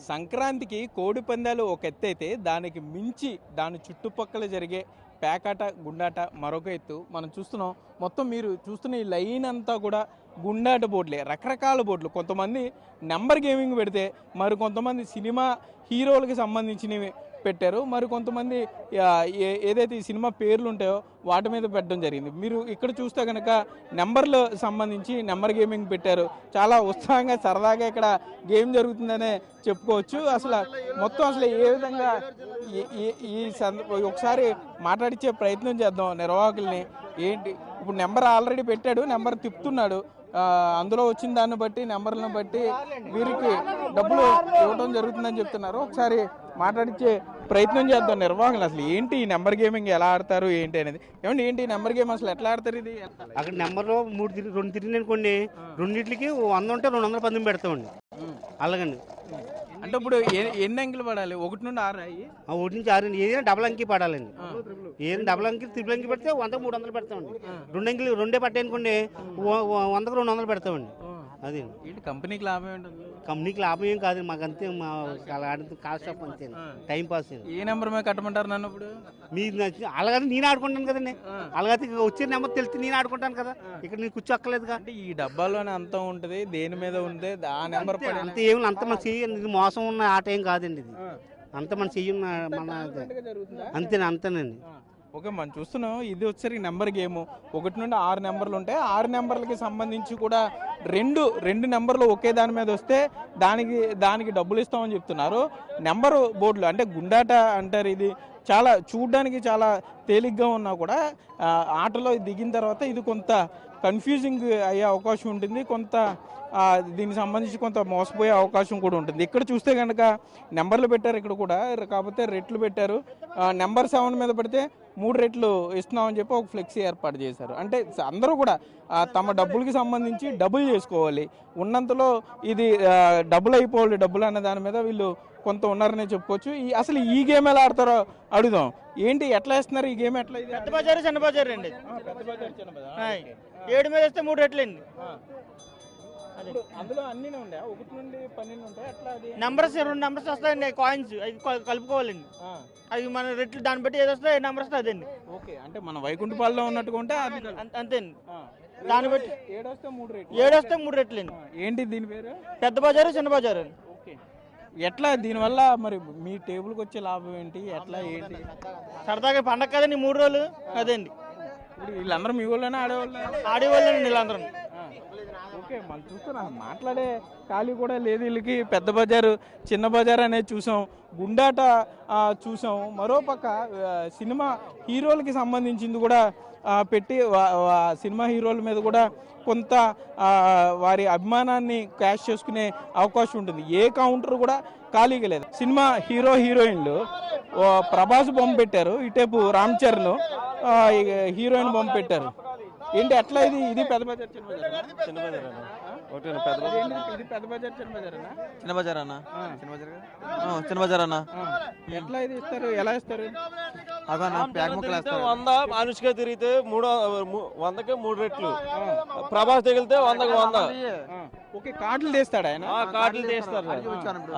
సంక్రాంతికి కోడి పందాలు ఒక ఎత్తు అయితే దానికి మించి దాని చుట్టుపక్కల జరిగే పేకాట గుండాట మరొక ఎత్తు మనం చూస్తున్నాం. మొత్తం మీరు చూస్తున్న ఈ లైన్ అంతా కూడా గుండాట బోర్డులే, రకరకాల బోర్డులు. కొంతమంది నెంబర్ గేమింగ్ పెడితే మరి కొంతమంది సినిమా హీరోలకి సంబంధించినవి పెట్టారు, మరి కొంతమంది ఏదైతే ఈ సినిమా పేర్లు ఉంటాయో వాటి మీద పెట్టడం జరిగింది. మీరు ఇక్కడ చూస్తే కనుక నెంబర్లు సంబంధించి నెంబర్ గేమింగ్ పెట్టారు. చాలా ఉత్సాహంగా సరదాగా ఇక్కడ గేమ్ జరుగుతుందనే చెప్పుకోవచ్చు. మొత్తం ఏ విధంగా ఒకసారి మాట్లాడించే ప్రయత్నం చేద్దాం నిర్వాహకుల్ని. ఏంటి ఇప్పుడు నెంబర్ ఆల్రెడీ పెట్టాడు, నెంబర్ తిప్పుతున్నాడు, అందులో వచ్చిన దాన్ని బట్టి నెంబర్లను బట్టి వీరికి డబ్బులు ఇవ్వడం జరుగుతుందని చెప్తున్నారు. ఒకసారి మాట్లాడించే ప్రయత్నం చేద్దాం నిర్వాహకులు. అసలు ఏంటి ఈ నెంబర్ గేమింగ్ ఎలా ఆడతారు ఏంటి అనేది. ఏమండి ఏంటి నెంబర్ గేమ్ అసలు ఎట్లా ఆడతారు? ఇది అక్కడ నెంబర్లో రెండు తిరిగి అనుకోండి, రెండింటికి 100 ఉంటే 200 పందెం పెడతామండి. అలాగండి. అంటే ఇప్పుడు ఎన్ని అంకెలు పడాలి? 1 నుండి 6 అయ్యి 1 నుంచి 6 ఏదైనా డబుల్ అంకి పడాలండి. ఏదైనా డబుల్ అంకి త్రిపుల్ అంకి పెడితే 100కి 300 పెడతామండి. 2 అంకెలు రెండే పట్టాయి అనుకోండి, 100కి 200 పెడతామండి. అది కంపెనీకి లాభం ఏంటండి? కంపెనీకి లాభం ఏం కాదు, మాకు అంతే కాస్ట్ ఆఫ్ అంతే, టైం పాస్. ఏ నెంబర్ మీద కట్టమంటారు నన్ను? ఇప్పుడు మీరు అలాగైతే నేను ఆడుకుంటాను కదండి, అలాగైతే వచ్చే నెంబర్ తెలిసి నేను ఆడుకుంటాను కదా, ఇక్కడ నేను కూర్చోక్కర్లేదు. అంటే ఈ డబ్బాలోనే అంత ఉంటుంది, దేని మీద ఉంది ఆ నెంబర్ అంత ఏమి అంత మన చెయ్యి మోసం ఉన్న ఆట ఏం కాదండి. ఇది అంత మన చెయ్యి మన అంతేనండి. ఓకే, మనం చూస్తున్నాం. ఇది వచ్చేసరికి నెంబర్ గేమ్. 1 నుండి 6 నెంబర్లు ఉంటాయి. 6 నెంబర్లకి సంబంధించి కూడా రెండు నెంబర్లు ఒకే దాని మీద వస్తే దానికి డబ్బులు ఇస్తామని చెప్తున్నారు. నెంబర్ బోర్డులు అంటే గుండాట అంటారు. ఇది చాలా చూడడానికి చాలా తేలిగ్గా ఉన్నా కూడా ఆటలో దిగిన తర్వాత ఇది కొంత కన్ఫ్యూజింగ్ అయ్యే అవకాశం ఉంటుంది, కొంత దీనికి సంబంధించి కొంత మోసపోయే అవకాశం కూడా ఉంటుంది. ఇక్కడ చూస్తే కనుక నెంబర్లు పెట్టారు ఇక్కడ కూడా, కాకపోతే రెట్లు పెట్టారు. నెంబర్ 7 మీద పెడితే 3 రెట్లు ఇస్తున్నామని చెప్పి ఒక ఫ్లెక్సీ ఏర్పాటు చేశారు. అంటే అందరూ కూడా తమ డబ్బులకి సంబంధించి డబుల్ చేసుకోవాలి, ఉన్నంతలో ఇది డబుల్ అయిపోవాలి, డబ్బులు అనే దాని మీద వీళ్ళు కొంత ఉన్నారనే చెప్పుకోవచ్చు. అసలు ఈ గేమ్ ఎలా ఆడతారో అడుగుదాం. ఏంటి ఎట్లా వేస్తున్నారు ఈ గేమ్? ఎట్లా? పెద్ద బజారు చిన్న బజారు అండి. 7 మీద వేస్తే 3 రెట్లు అండి. అందులో అన్ని ఉంటాయి, 1 నుండి 12 ఉంటాయి. అట్లా నెంబర్స్ 2 నెంబర్స్ వస్తాయండి, కాయిన్స్ అవి కలుపుకోవాలండి. అవి మన రెట్లు దాన్ని బట్టి ఏది వస్తే నెంబర్ వస్తే అదండి. ఓకే, అంటే మన వైకుంఠపాలలో ఉన్నట్టుగా ఉంటే అంతేండి. దాన్ని బట్టి 7 వస్తే 3 రెట్లు. 7 వస్తే 3 రెట్లు అండి. ఏంటి దీని పేరు? పెద్ద బజారు చిన్న బజారు అండి. ఓకే, ఎట్లా దీనివల్ల మరి మీ టేబుల్కి వచ్చే లాభం ఏంటి? ఎట్లా ఏంటి? సరదాగా పండగ కదండి 3 రోజులు అదండి. ఇప్పుడు వీళ్ళందరూ మీ ఊళ్ళోనే ఆడేవాళ్ళండి వీళ్ళందరూ. ఓకే, మనం చూస్తున్నా మాట్లాడే ఖాళీ కూడా లేదు వీళ్ళకి. పెద్ద బజారు చిన్న బజార్ అనేది చూసాం, గుండాట చూసాం. మరోపక్క సినిమా హీరోలకి సంబంధించింది కూడా పెట్టి సినిమా హీరోల మీద కూడా కొంత వారి అభిమానాన్ని క్యాష్ చేసుకునే అవకాశం ఉంటుంది. ఏ కౌంటర్ కూడా ఖాళీగా లేదు. సినిమా హీరోయిన్లు ప్రభాస్ బొమ్మ పెట్టారు, ఇటేపు రామ్ చరణ్ హీరోయిన్ బొమ్మ పెట్టారు. ఏంటి ఎట్లా? ఇది పెద్ద బజార్ చిన్న బజార్? చిన్న బజార్ అన్న. ఇది పెద్ద బజార్ చిన్న బజార్ అన్న? చిన్న బజార్ అన్న. చిన్న బజార్ అన్న. ఎట్లా ఇది ఇస్తారు? ఎలా ఇస్తారు? ప్యాక్ ముక్కలు 100 అనుష్క తిరిగితే 100కి 3 రెట్లు, ప్రభాస్ తగిలితే 100కి 100. ఓకే, కార్డులు తీస్తాడు ఆయన? కార్డులు తీస్తారు,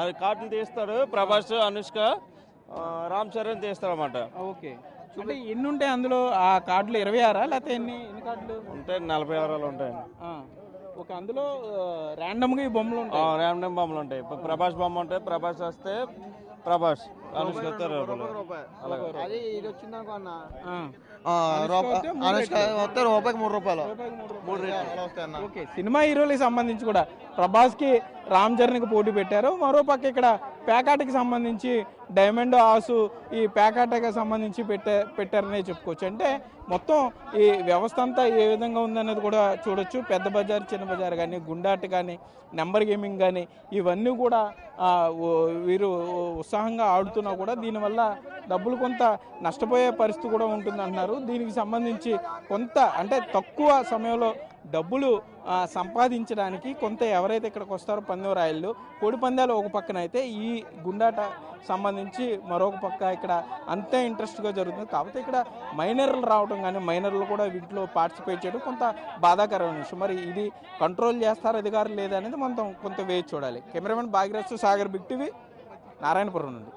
అది కార్డులు తీస్తాడు. ప్రభాస్, అనుష్క, రామ్ చరణ్ తీస్తాడు అన్నమాట. ఓకే, అంటే ఎన్ని ఉంటాయి అందులో? ఆ కార్డులు 26 లేకపోతే ఎన్ని కార్డులు ఉంటాయి? 46 ఉంటాయి. ఓకే, అందులో ర్యాండమ్ గా ఈ బొమ్మలు ఉంటాయి? ర్యాండమ్ బొమ్మలు ఉంటాయి. ప్రభాస్ బొమ్మ ఉంటాయి, ప్రభాస్ వస్తే ప్రభాస్, అనుష్క వస్తే రూపాయికి 3 రూపాయలు. ఓకే, సినిమా హీరోలకి సంబంధించి కూడా ప్రభాస్ కి రామ్ చరణ్కి పోటీ పెట్టారు. మరోపక్క ఇక్కడ పేకాటకి సంబంధించి డైమండ్ ఆసు ఈ పేకాటకి సంబంధించి పెట్టారనే చెప్పుకోవచ్చు. అంటే మొత్తం ఈ వ్యవస్థ అంతా ఏ విధంగా ఉందనేది కూడా చూడొచ్చు. పెద్ద బజార్ చిన్న బజార్ కానీ, గుండాట్ కానీ, నెంబర్ గేమింగ్ కానీ ఇవన్నీ కూడా వీరు ఉత్సాహంగా ఆడుతున్నా కూడా దీనివల్ల డబ్బులు కొంత నష్టపోయే పరిస్థితి కూడా ఉంటుందంటున్నారు. దీనికి సంబంధించి కొంత అంటే తక్కువ సమయంలో డబ్బులు సంపాదించడానికి కొంత ఎవరైతే ఇక్కడికి వస్తారో పందెం రాయళ్ళు, కోడి పందాలు ఒక పక్కన అయితే ఈ గుండాట సంబంధించి మరొక పక్క ఇక్కడ అంతే ఇంట్రెస్ట్గా జరుగుతుంది. కాకపోతే ఇక్కడ మైనర్లు రావడం కానీ మైనర్లు కూడా వీటిలో పార్టిసిపేట్ చేయడం కొంత బాధాకరమైన విషయం. మరి ఇది కంట్రోల్ చేస్తారు అధికారులు లేదనేది మనం కొంత వేచి చూడాలి. Cameraman Bhagyaraj, Sagar, Big TV, Narayanapuram నుండి.